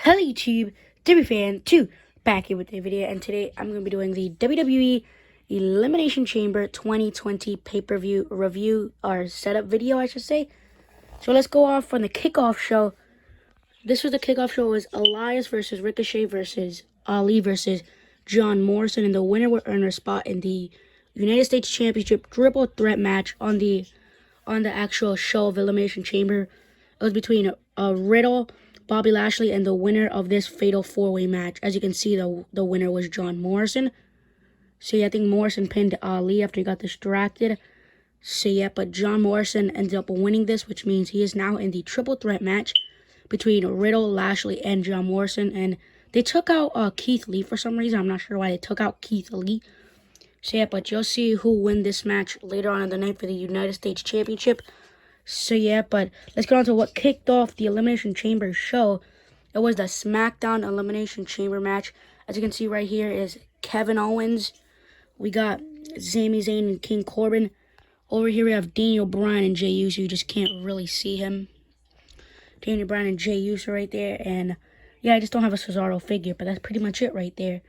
Hello YouTube, WFan2 back here with a video, and today I'm going to be doing the WWE Elimination Chamber 2020 pay-per-view review, or setup video I should say. So let's go off from the kickoff show. This was the kickoff show. It was Elias versus Ricochet versus Ali versus John Morrison, and the winner would earn a spot in the United States Championship triple threat match on the actual show of Elimination Chamber. It was between Riddle, Bobby Lashley, and the winner of this fatal four-way match. As you can see, the winner was John Morrison. So yeah, I think Morrison pinned Ali after he got distracted. So yeah, but John Morrison ended up winning this, which means he is now in the triple threat match between Riddle, Lashley, and John Morrison. And they took out Keith Lee for some reason. I'm not sure why they took out Keith Lee. So yeah, but you'll see who win this match later on in the night for the United States Championship. So yeah, but let's get on to what kicked off the Elimination Chamber show. It was the SmackDown Elimination Chamber match. As you can see right here is Kevin Owens. We got Sami Zayn and King Corbin. Over here we have Daniel Bryan and Jey Uso. You just can't really see him. Daniel Bryan and Jey Uso right there. And yeah, I just don't have a Cesaro figure, but that's pretty much it right there.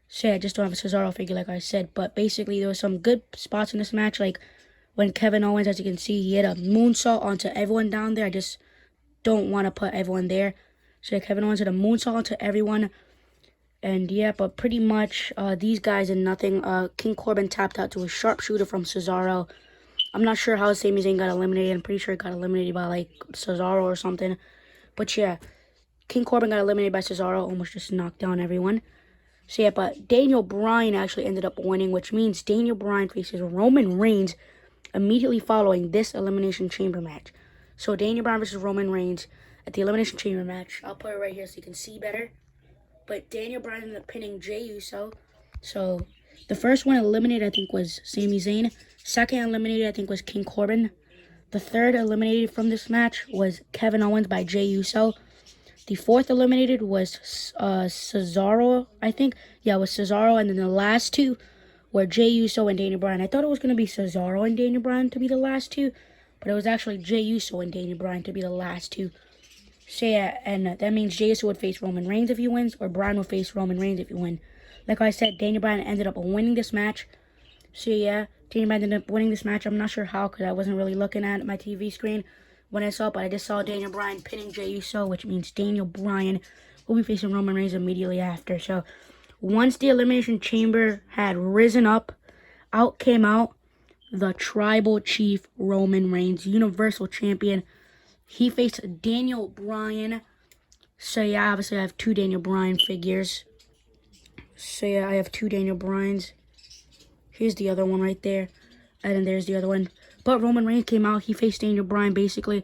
So yeah, I just don't have a Cesaro figure like I said. But basically there were some good spots in this match, like when Kevin Owens, as you can see, he hit a moonsault onto everyone down there. I just don't want to put everyone there. So yeah, Kevin Owens hit a moonsault onto everyone. And yeah, but pretty much these guys did nothing. King Corbin tapped out to a sharpshooter from Cesaro. I'm not sure how Sami Zayn got eliminated. I'm pretty sure it got eliminated by like Cesaro or something. But yeah, King Corbin got eliminated by Cesaro. Almost just knocked down everyone. So yeah, but Daniel Bryan actually ended up winning, which means Daniel Bryan faces Roman Reigns immediately following this Elimination Chamber match. So Daniel Bryan versus Roman Reigns at the Elimination Chamber match. I'll put it right here so you can see better. But Daniel Bryan ended up pinning Jey Uso. So the first one eliminated, I think, was Sami Zayn. Second eliminated, I think, was King Corbin. The third eliminated from this match was Kevin Owens by Jey Uso. The fourth eliminated was Cesaro, I think. Yeah, it was Cesaro. And then the last two were Jey Uso and Daniel Bryan. I thought it was going to be Cesaro and Daniel Bryan to be the last two, but it was actually Jey Uso and Daniel Bryan to be the last two. So yeah, and that means Jey Uso would face Roman Reigns if he wins, or Bryan would face Roman Reigns if he wins. Like I said, Daniel Bryan ended up winning this match. So yeah, Daniel Bryan ended up winning this match. I'm not sure how, because I wasn't really looking at my TV screen when I saw it, but I just saw Daniel Bryan pinning Jey Uso, which means Daniel Bryan will be facing Roman Reigns immediately after. So once the Elimination Chamber had risen up, out came out the Tribal Chief Roman Reigns, Universal Champion. He faced Daniel Bryan. So yeah, obviously I have two Daniel Bryan figures. So yeah, I have two Daniel Bryans. Here's the other one right there. And then there's the other one. But Roman Reigns came out. He faced Daniel Bryan basically.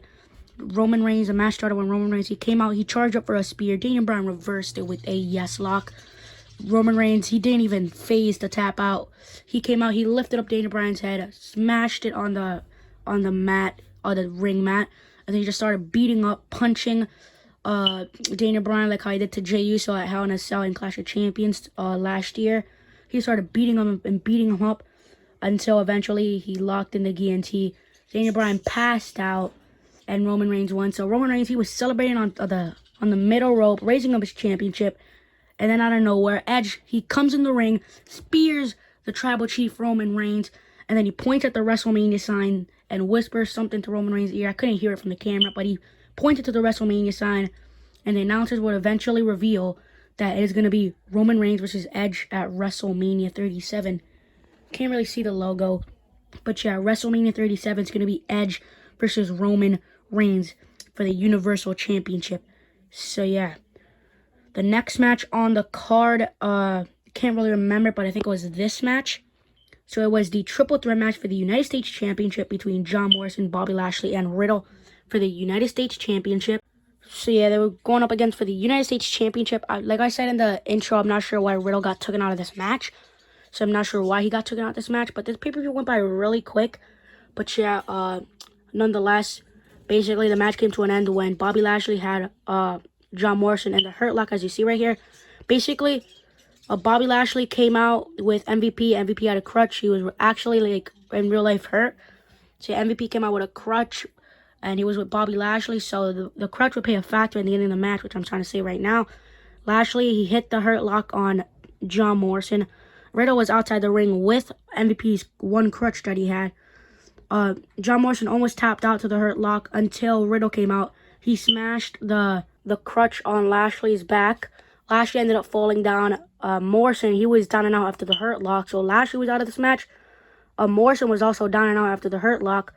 Roman Reigns, the match started when Roman Reigns, he came out. He charged up for a spear. Daniel Bryan reversed it with a yes lock. Roman Reigns, he didn't even phase the tap out. He came out, he lifted up Daniel Bryan's head, smashed it on the mat, on the ring mat, and then he just started beating up, punching Daniel Bryan like how he did to Jey Uso at Hell in a Cell in Clash of Champions last year. He started beating him and beating him up until eventually he locked in the guillotine. Daniel Bryan passed out, and Roman Reigns won. So Roman Reigns, he was celebrating on the middle rope, raising up his championship. And then out of nowhere, Edge, he comes in the ring, spears the Tribal Chief Roman Reigns, and then he points at the WrestleMania sign and whispers something to Roman Reigns' ear. I couldn't hear it from the camera, but he pointed to the WrestleMania sign, and the announcers would eventually reveal that it is going to be Roman Reigns versus Edge at WrestleMania 37. Can't really see the logo, but yeah, WrestleMania 37 is going to be Edge versus Roman Reigns for the Universal Championship. So yeah. The next match on the card, can't really remember, but I think it was this match. So it was the triple threat match for the United States Championship between John Morrison, Bobby Lashley, and Riddle for the United States Championship. So yeah, they were going up against for the United States Championship. Like I said in the intro, I'm not sure why Riddle got taken out of this match. So I'm not sure why he got taken out of this match, but this pay-per-view went by really quick. But yeah, nonetheless, basically the match came to an end when Bobby Lashley had John Morrison in the Hurt Lock, as you see right here. Basically, Bobby Lashley came out with MVP. MVP had a crutch. He was actually, like, in real life hurt. So MVP came out with a crutch. and he was with Bobby Lashley, so the crutch would play a factor in the end of the match, which I'm trying to say right now. Lashley, he hit the hurt lock on John Morrison. Riddle was outside the ring with MVP's one crutch that he had. John Morrison almost tapped out to the hurt lock until Riddle came out. He smashed the crutch on Lashley's back. Lashley ended up falling down. Morrison, he was down and out after the hurt lock, so Lashley was out of this match. Morrison was also down and out after the hurt lock.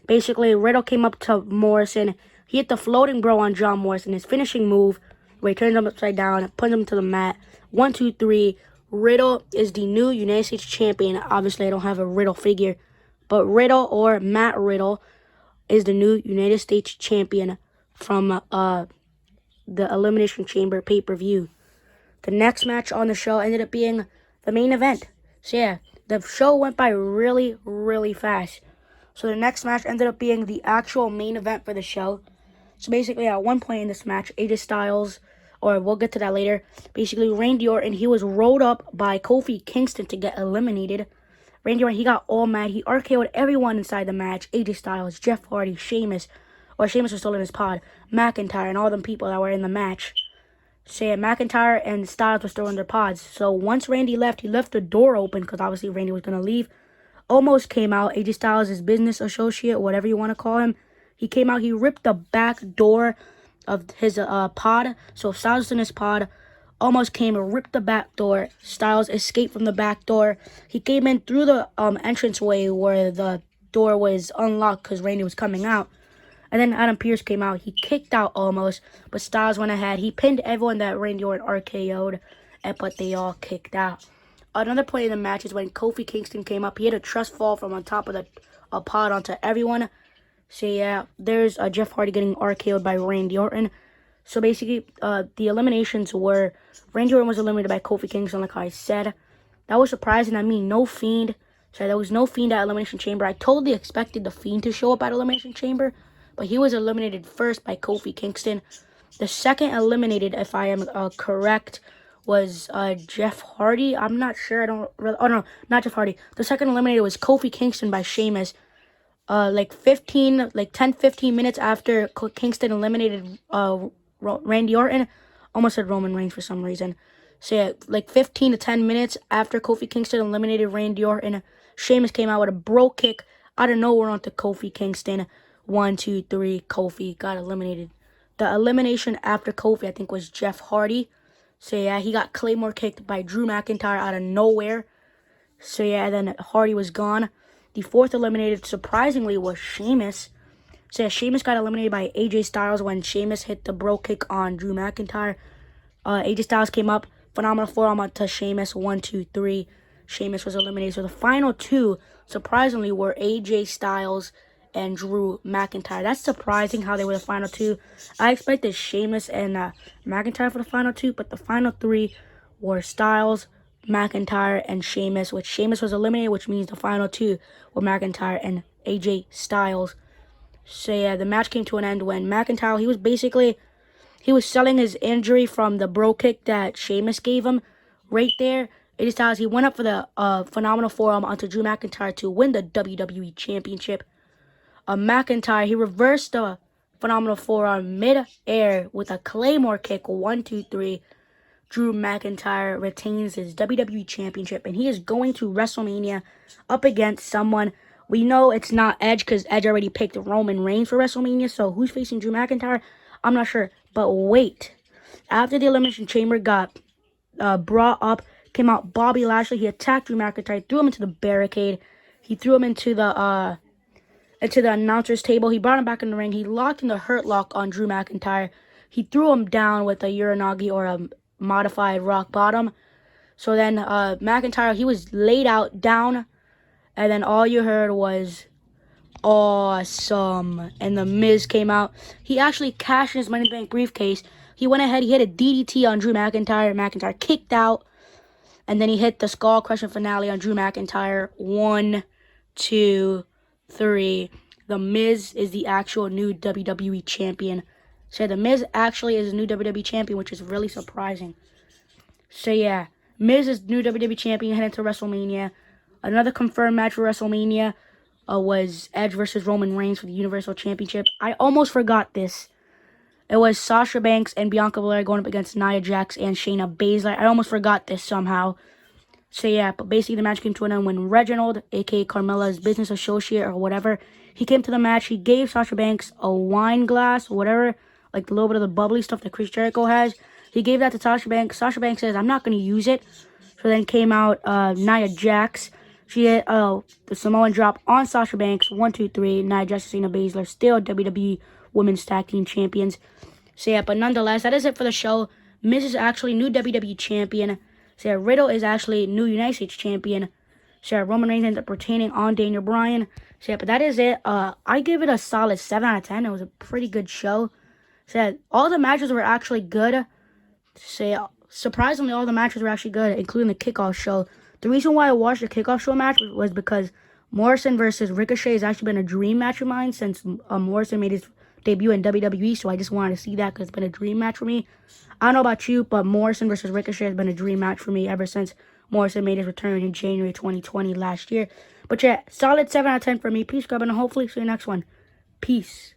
Basically, Riddle came up to Morrison. He hit the floating bro on John Morrison. His finishing move, where he turns him upside down, puts him to the mat. 1, 2, 3. Riddle is the new United States champion. Obviously, I don't have a Riddle figure, but Riddle, or Matt Riddle, is the new United States champion from the Elimination Chamber pay-per-view. The next match on the show ended up being the main event. So yeah, the show went by really, really fast. So the next match ended up being the actual main event for the show. So basically, at one point in this match, AJ Styles, or we'll get to that later, basically Randy Orton, he was rolled up by Kofi Kingston to get eliminated. Randy Orton, he got all mad. He RKO'd everyone inside the match. AJ Styles, Jeff Hardy, Sheamus was still in his pod, McIntyre, and all them people that were in the match. So yeah, McIntyre and Styles were still in their pods. So once Randy left, he left the door open because obviously Randy was going to leave. Almost came out. AJ Styles, his business associate, whatever you want to call him, he came out. He ripped the back door of his pod. So Styles was in his pod. Almost came and ripped the back door. Styles escaped from the back door. He came in through the entranceway where the door was unlocked because Randy was coming out. And then Adam Pearce came out. He kicked out almost, but Styles went ahead. He pinned everyone that Randy Orton RKO'd, but they all kicked out. Another point in the match is when Kofi Kingston came up. He had a trust fall from on top of the pod onto everyone. So yeah, there's Jeff Hardy getting RKO'd by Randy Orton. So basically, the eliminations were Randy Orton was eliminated by Kofi Kingston, like I said. That was surprising. I mean, no Fiend. So there was no Fiend at Elimination Chamber. I totally expected the Fiend to show up at Elimination Chamber, but he was eliminated first by Kofi Kingston. The second eliminated, if I am correct, was Jeff Hardy. I'm not sure. I don't really... Oh, no, not Jeff Hardy. The second eliminated was Kofi Kingston by Sheamus. Like 10-15 minutes after Kingston eliminated Randy Orton. Almost said Roman Reigns for some reason. So yeah, like 15 to 10 minutes after Kofi Kingston eliminated Randy Orton, Sheamus came out with a bro kick out of nowhere onto Kofi Kingston. 1, 2, 3, Kofi got eliminated. The elimination after Kofi, I think, was Jeff Hardy. So yeah, he got Claymore kicked by Drew McIntyre out of nowhere. So yeah, then Hardy was gone. The fourth eliminated, surprisingly, was Sheamus. So yeah, Sheamus got eliminated by AJ Styles when Sheamus hit the bro kick on Drew McIntyre. AJ Styles came up, phenomenal forearm onto Sheamus. 1, 2, 3. Sheamus was eliminated. So the final two, surprisingly, were AJ Styles and Drew McIntyre. That's surprising how they were the final two. I expected Sheamus and McIntyre for the final two, but the final three were Styles, McIntyre, and Sheamus, which Sheamus was eliminated, which means the final two were McIntyre and AJ Styles. So yeah, the match came to an end when McIntyre, he was selling his injury from the bro kick that Sheamus gave him right there. AJ Styles, he went up for the phenomenal forearm onto Drew McIntyre to win the WWE Championship. McIntyre, he reversed the phenomenal forearm mid-air with a Claymore kick. 1, 2, 3. Drew McIntyre retains his WWE Championship, and he is going to WrestleMania up against someone. We know it's not Edge because Edge already picked Roman Reigns for WrestleMania, so who's facing Drew McIntyre? I'm not sure, but wait. After the Elimination Chamber got brought up, came out Bobby Lashley. He attacked Drew McIntyre, threw him into the barricade. He threw him into the announcer's table. He brought him back in the ring. He locked in the hurt lock on Drew McIntyre. He threw him down with a Uranagi, or a modified rock bottom. So then McIntyre, he was laid out down, and then all you heard was awesome. And the Miz came out. He actually cashed in his Money in the Bank briefcase. He went ahead, he hit a DDT on Drew McIntyre. McIntyre kicked out, and then he hit the skull crushing finale on Drew McIntyre. 1, 2, 3. The Miz is the actual new WWE champion. So the Miz actually is a new WWE champion, which is really surprising. So yeah, Miz is new WWE champion heading to WrestleMania. Another confirmed match for WrestleMania was Edge versus Roman Reigns for the Universal Championship. I almost forgot this. It was Sasha Banks and Bianca Belair going up against Nia Jax and Shayna Baszler. I almost forgot this somehow. So yeah, but basically the match came to an end when Reginald, aka Carmella's business associate or whatever, he came to the match. He gave Sasha Banks a wine glass, whatever, like a little bit of the bubbly stuff that Chris Jericho has. He gave that to Sasha Banks. Sasha Banks says, I'm not going to use it. So then came out Nia Jax. She hit the Samoan drop on Sasha Banks. 1, 2, 3. Nia Jax and Shayna Baszler still WWE Women's Tag Team Champions. So yeah, but nonetheless, that is it for the show. Miz is actually new WWE Champion. So yeah, Riddle is actually new United States Champion. So yeah, Roman Reigns ends up retaining on Daniel Bryan. So yeah, but that is it. I give it a solid 7 out of 10. It was a pretty good show. So yeah, all the matches were actually good. So yeah, surprisingly, all the matches were actually good, including the kickoff show. The reason why I watched the kickoff show match was because Morrison versus Ricochet has actually been a dream match of mine since Morrison made his debut in WWE, so I just wanted to see that because it's been a dream match for me. I don't know about you, but Morrison versus Ricochet has been a dream match for me ever since Morrison made his return in January 2020 last year. But yeah, solid 7 out of 10 for me. Peace, Grub, and hopefully see you next one. Peace.